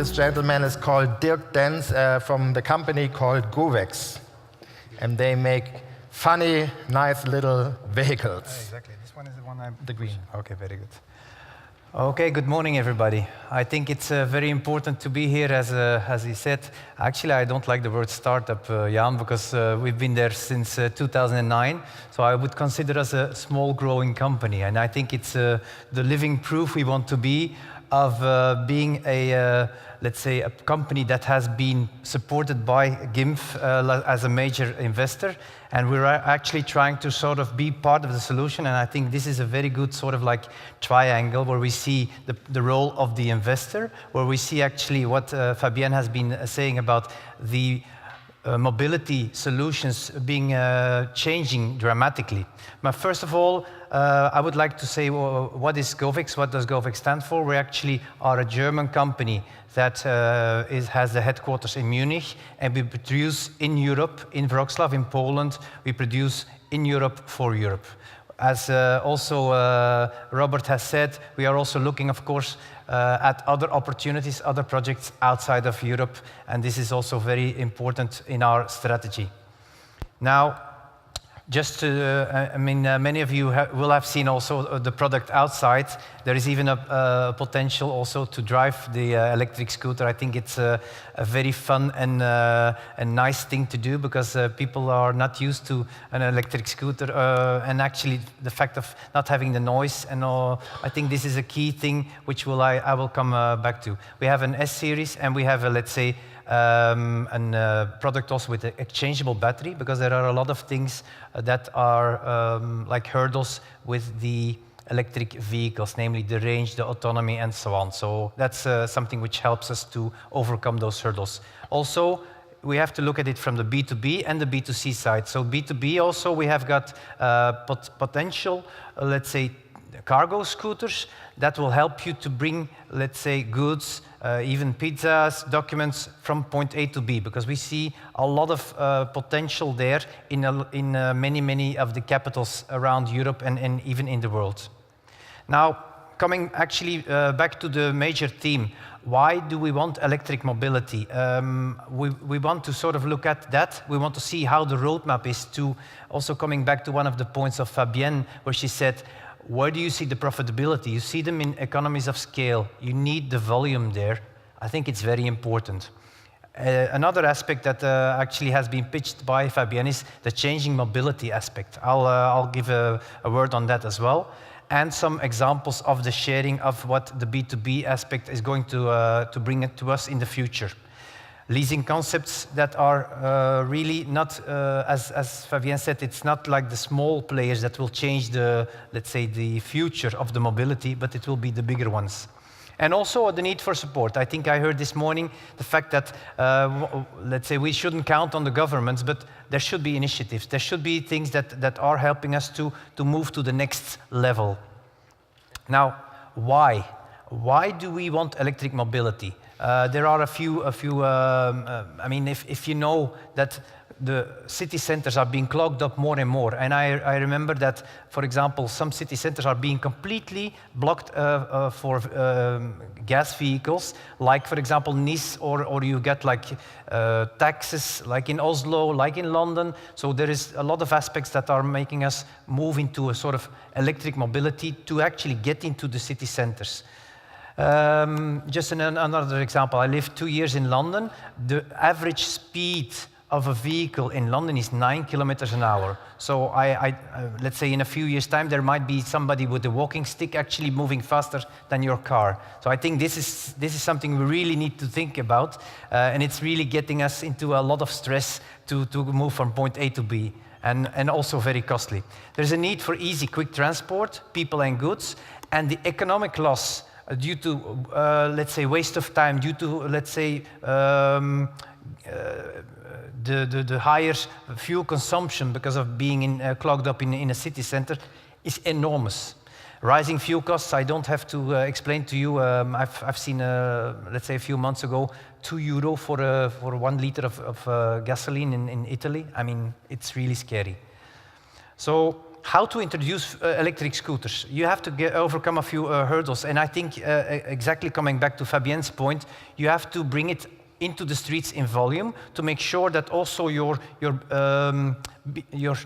This gentleman is called Dirk Dens from the company called Govecs. And they make funny, nice little vehicles. Exactly. This one is the one I'm... The green. Okay, very good. Okay, good morning, everybody. I think it's very important to be here, as he said. Actually, I don't like the word startup, Jan, because we've been there since 2009. So I would consider us a small growing company. And I think it's the living proof we want to be of being a, let's say, a company that has been supported by Gimv as a major investor. And we're actually trying to sort of be part of the solution. And I think this is a very good sort of like triangle where we see the role of the investor, where we see actually what Fabienne has been saying about the mobility solutions being changing dramatically. But first of all, I would like to say, well, what is Govecs? What does Govecs stand for? We actually are a German company that has the headquarters in Munich, and we produce in Europe, in Wroclaw, in Poland. We produce in Europe for Europe. As also Robert has said, we are also looking, of course, at other opportunities, other projects outside of Europe, and this is also very important in our strategy. Now, just to, I mean, many of you will have seen also the product outside. There is even a potential also to drive the electric scooter. I think it's a very fun and a nice thing to do because people are not used to an electric scooter and actually the fact of not having the noise and all. I think this is a key thing which I will come back to. We have an S-series and we have a, let's say, a product also with an exchangeable battery, because there are a lot of things that are like hurdles with the electric vehicles, namely the range, the autonomy, and so on. So that's something which helps us to overcome those hurdles. Also, we have to look at it from the B2B and the B2C side. So B2B also, we have got potential, let's say, cargo scooters that will help you to bring, let's say, goods, even pizzas, documents from point A to B, because we see a lot of potential there in many of the capitals around Europe and even in the world. Now, coming actually back to the major theme, why do we want electric mobility? We want to sort of look at that. We want to see how the roadmap is to, also coming back to one of the points of Fabienne, where she said, where do you see the profitability? You see them in economies of scale. You need the volume there. I think it's very important. Another aspect that actually has been pitched by Fabienne is the changing mobility aspect. I'll give a word on that as well, and some examples of the sharing of what the B2B aspect is going to bring it to us in the future. Leasing concepts that are really not, as Fabienne said, it's not like the small players that will change the, let's say, the future of the mobility, but it will be the bigger ones. And also the need for support. I think I heard this morning the fact that, let's say, we shouldn't count on the governments, but there should be initiatives. There should be things that are helping us to move to the next level. Now, why? Why do we want electric mobility? There are a few I mean, if you know that the city centers are being clogged up more and more, and I remember that, for example, some city centers are being completely blocked for gas vehicles, like, for example, Nice, or you get like taxes, like in Oslo, like in London. So there is a lot of aspects that are making us move into a sort of electric mobility to actually get into the city centers. Just another example, I lived 2 years in London. The average speed of a vehicle in London is 9 kilometers an hour. So let's say in a few years' time, there might be somebody with a walking stick actually moving faster than your car. So I think this is something we really need to think about, and it's really getting us into a lot of stress to move from point A to B, and also very costly. There's a need for easy, quick transport, people and goods, and the economic loss due to, let's say, waste of time, due to, let's say, the higher fuel consumption because of being clogged up in a city center is enormous. Rising fuel costs, I don't have to explain to you. I've seen, let's say a few months ago, €2 for 1 liter of gasoline in Italy. I mean, it's really scary. So how to introduce electric scooters. You have to overcome a few hurdles, and I think exactly coming back to Fabienne's point, you have to bring it into the streets in volume to make sure that also your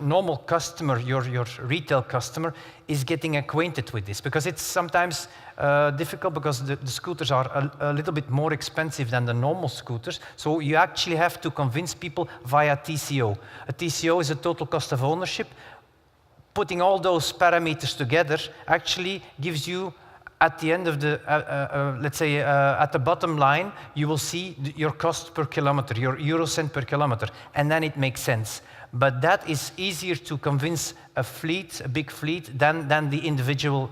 normal customer, your retail customer, is getting acquainted with this, because it's sometimes difficult because the scooters are a little bit more expensive than the normal scooters. So you actually have to convince people via TCO. A TCO is a total cost of ownership. Putting all those parameters together actually gives you, at the end of the, let's say, at the bottom line, you will see your cost per kilometer, your euro cent per kilometer, and then it makes sense. But that is easier to convince a fleet, a big fleet, than the individual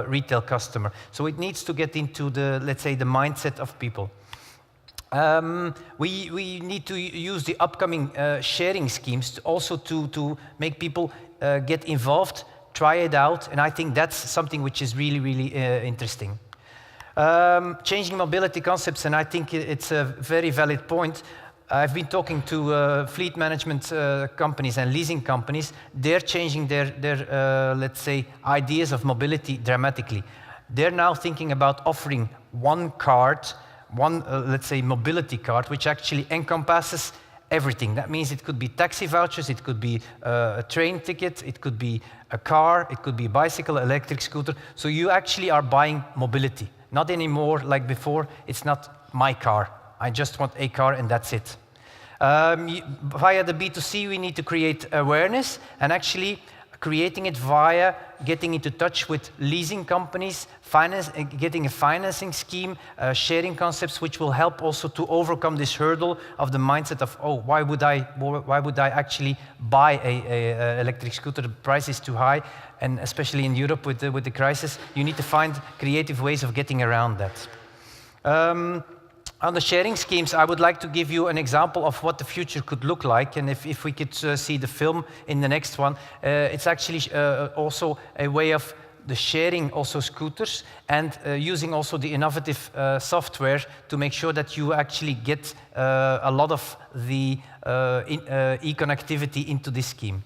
retail customer. So it needs to get into the, let's say, the mindset of people. We need to use the upcoming sharing schemes also to make people get involved, try it out, and I think that's something which is really, really interesting. Changing mobility concepts, and I think it's a very valid point. I've been talking to fleet management companies and leasing companies. They're changing their let's say, ideas of mobility dramatically. They're now thinking about offering one card, one, let's say, mobility card, which actually encompasses everything. That means it could be taxi vouchers, it could be a train ticket, it could be a car, it could be a bicycle, electric scooter. So you actually are buying mobility. Not anymore like before, it's not my car. I just want a car and that's it. Via the B2C, we need to create awareness, and actually creating it via getting into touch with leasing companies, getting a financing scheme, sharing concepts, which will help also to overcome this hurdle of the mindset of, oh, why would I actually buy a electric scooter? The price is too high, and especially in Europe with the crisis, you need to find creative ways of getting around that. On the sharing schemes, I would like to give you an example of what the future could look like, and if we could see the film in the next one, it's actually also a way of the sharing also scooters and using also the innovative software to make sure that you actually get a lot of the e-connectivity into this scheme.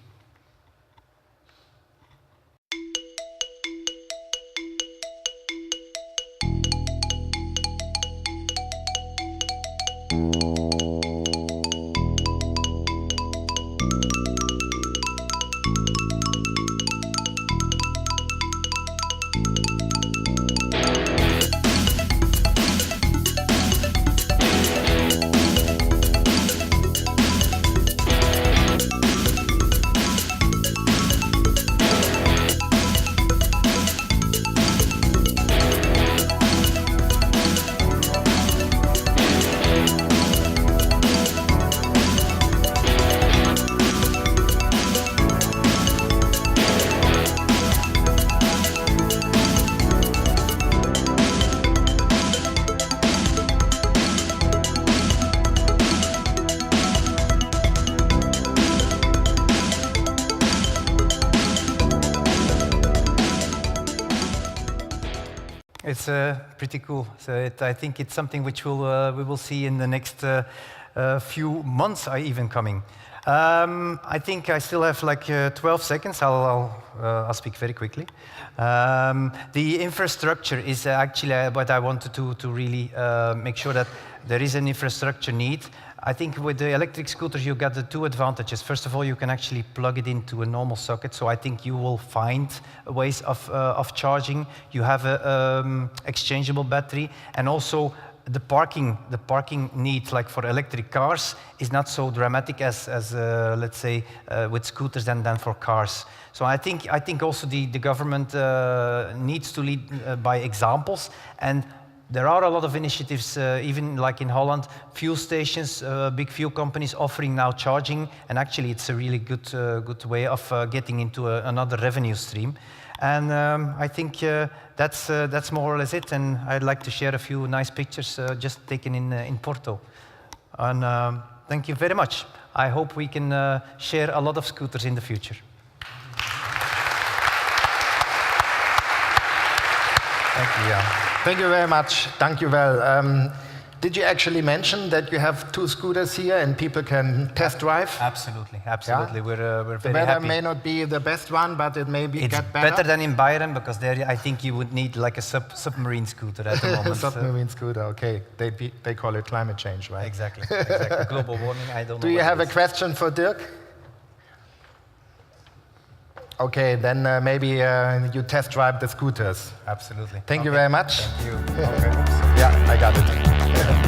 It's pretty cool. So I think it's something which we will see in the next few months even coming. I think I still have like 12 seconds. I'll speak very quickly. The infrastructure is actually what I wanted to really make sure that there is an infrastructure need. I think with the electric scooters, you got the two advantages. First of all, you can actually plug it into a normal socket, so I think you will find ways of charging. You have an exchangeable battery, and also the parking need, like for electric cars, is not so dramatic as let's say, with scooters than for cars. So I think also the government needs to lead by examples, and there are a lot of initiatives, even like in Holland, fuel stations, big fuel companies offering now charging, and actually it's a really good way of getting into another revenue stream. And I think that's more or less it, and I'd like to share a few nice pictures just taken in Porto. And thank you very much. I hope we can share a lot of scooters in the future. Thank you, Jan. Thank you very much. Thank you well. Did you actually mention that you have 2 scooters here and people can test drive? Absolutely, absolutely. Yeah? We're The very weather happy. may not be the best one, but it may be It's get better. better than in Bayern, because there I think you would need like a submarine scooter at the moment. Submarine scooter, okay. They call it climate change, right? Exactly, exactly. Global warming, I don't know. Do you what have it a is. question for Dirk? Okay, then maybe you test drive the scooters. Absolutely. Thank you Okay. very much. Thank you. Okay. Yeah, I got it.